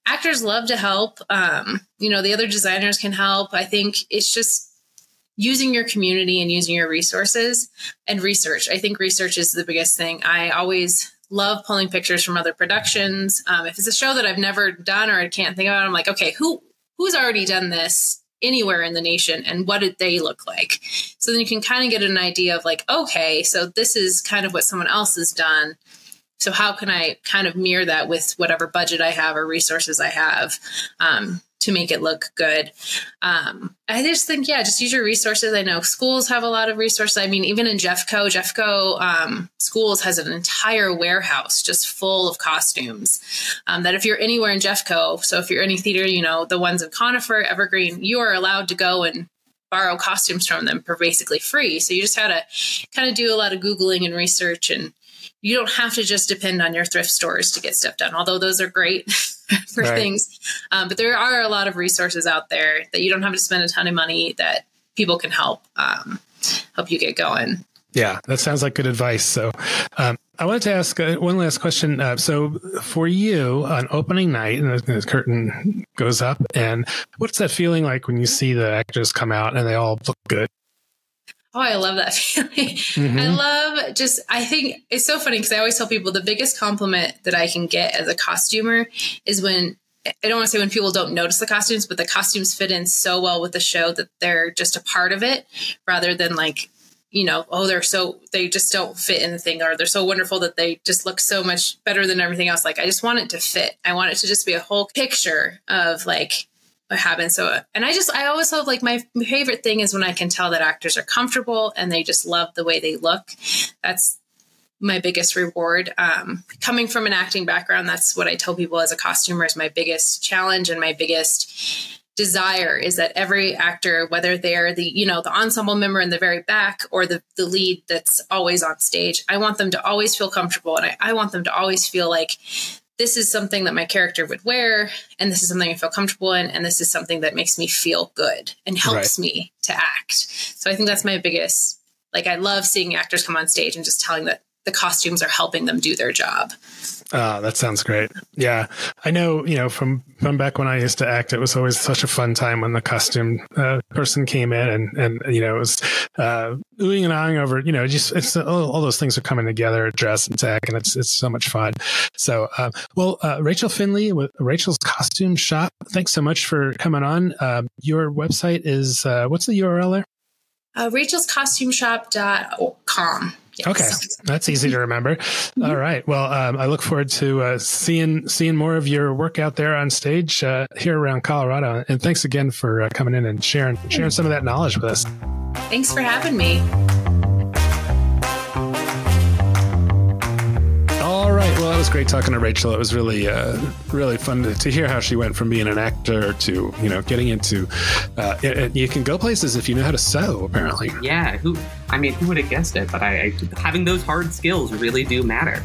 actors love to help. The other designers can help. I think it's just using your community and using your resources and research. I think research is the biggest thing. I always love pulling pictures from other productions. If it's a show that I've never done or I can't think about, I'm like, okay, who's already done this anywhere in the nation, and what did they look like? So then you can kind of get an idea of like, okay, so this is kind of what someone else has done. So how can I kind of mirror that with whatever budget I have or resources I have to make it look good? I just think, just use your resources. I know schools have a lot of resources. I mean, even in Jeffco Schools has an entire warehouse just full of costumes that if you're anywhere in Jeffco, so if you're any theater, the ones in Conifer, Evergreen, you are allowed to go and borrow costumes from them for basically free. So you just had to kind of do a lot of Googling and research, and you don't have to just depend on your thrift stores to get stuff done, although those are great for things. But there are a lot of resources out there that you don't have to spend a ton of money that people can help. help you get going. Yeah, that sounds like good advice. So I wanted to ask one last question. So for you on opening night, and the curtain goes up, and what's that feeling like when you see the actors come out and they all look good? Oh, I love that feeling. I think it's so funny because I always tell people the biggest compliment that I can get as a costumer is when, I don't want to say when people don't notice the costumes, but the costumes fit in so well with the show that they're just a part of it rather than like, they just don't fit in the thing, or they're so wonderful that they just look so much better than everything else. Like, I just want it to fit. I want it to just be a whole picture of like what happens. So, and I always love, like, my favorite thing is when I can tell that actors are comfortable and they just love the way they look. That's my biggest reward. Coming from an acting background, that's what I tell people as a costumer is my biggest challenge and my biggest desire is that every actor, whether they're the ensemble member in the very back or the lead that's always on stage, I want them to always feel comfortable. And I want them to always feel like this is something that my character would wear, and this is something I feel comfortable in, and this is something that makes me feel good and helps me to act. So I think that's my biggest, I love seeing actors come on stage and just telling that the costumes are helping them do their job. That sounds great. Yeah. I know, from back when I used to act, it was always such a fun time when the costume person came in and it was oohing and ahhing over, it's all those things are coming together, dress and tech, and it's so much fun. So, Rachel Finley with Rachel's Costume Shop, thanks so much for coming on. Your website is, what's the URL there? rachelscostumeshop.com. Yes. Okay, that's easy to remember. All right. Well, I look forward to seeing more of your work out there on stage here around Colorado. And thanks again for coming in and sharing some of that knowledge with us. Thanks for having me. All right. Well, that was great talking to Rachel. It was really, really fun to hear how she went from being an actor to, getting into, you can go places if you know how to sew, apparently. Yeah. Who would have guessed it? But having those hard skills really do matter.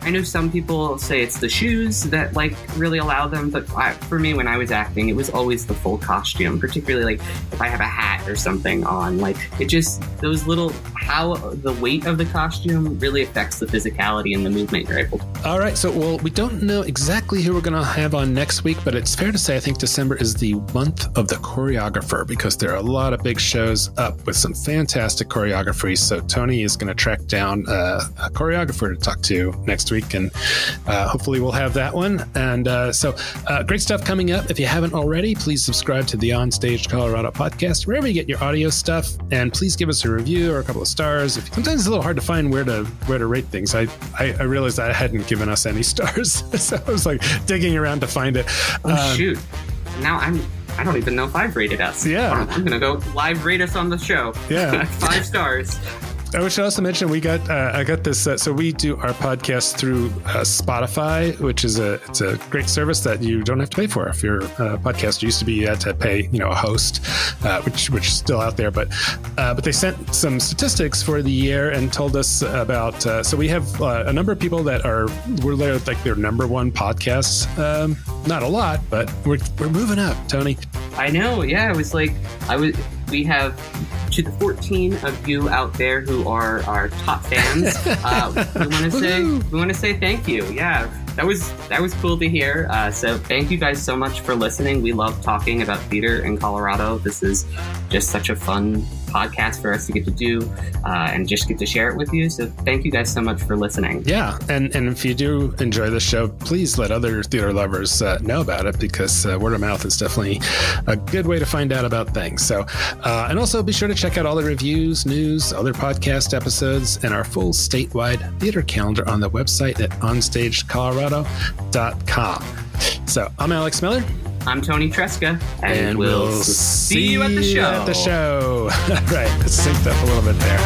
I know some people say it's the shoes that really allow them, but for me, when I was acting, it was always the full costume, particularly if I have a hat or something on, it just, those little, how the weight of the costume really affects the physicality and the movement you're able to. All right. So, we don't know exactly who we're going to have on next week, but it's fair to say I think December is the month of the choreographer because there are a lot of big shows up with some fantastic choreography. So Toni is going to track down a choreographer to talk to next week, and hopefully we'll have that one. And so great stuff coming up. If you haven't already, please subscribe to the OnStage Colorado podcast, wherever you get your audio stuff, and please give us a review or a couple of stars. Sometimes it's a little hard to find where to rate things. I realized I hadn't given us any stars, so I was digging around to find it. Shoot. Now I don't even know if I've rated us. Yeah. I'm going to go live rate us on the show. Yeah. 5 stars. I should also mention I got this. So we do our podcast through Spotify, which is it's a great service that you don't have to pay for. If you're a podcaster, used to be you had to pay a host, which is still out there. But they sent some statistics for the year and told us about. So we have a number of people that we're their number one podcasts. Not a lot, but we're moving up, Toni. I know. Yeah, we have to the 14 of you out there who are our top fans. we want to say thank you. Yeah, that was cool to hear. So thank you guys so much for listening. We love talking about theater in Colorado. This is just such a fun podcast for us to get to do and just get to share it with you. So thank you guys so much for listening. Yeah, and if you do enjoy the show, please let other theater lovers know about it because word of mouth is definitely a good way to find out about things. So, and also be sure to check out all the reviews, news, other podcast episodes, and our full statewide theater calendar on the website at onstagecolorado.com. So I'm Alex Miller. I'm Toni Tresca, and we'll see you at the show. All right, let's sync up a little bit there.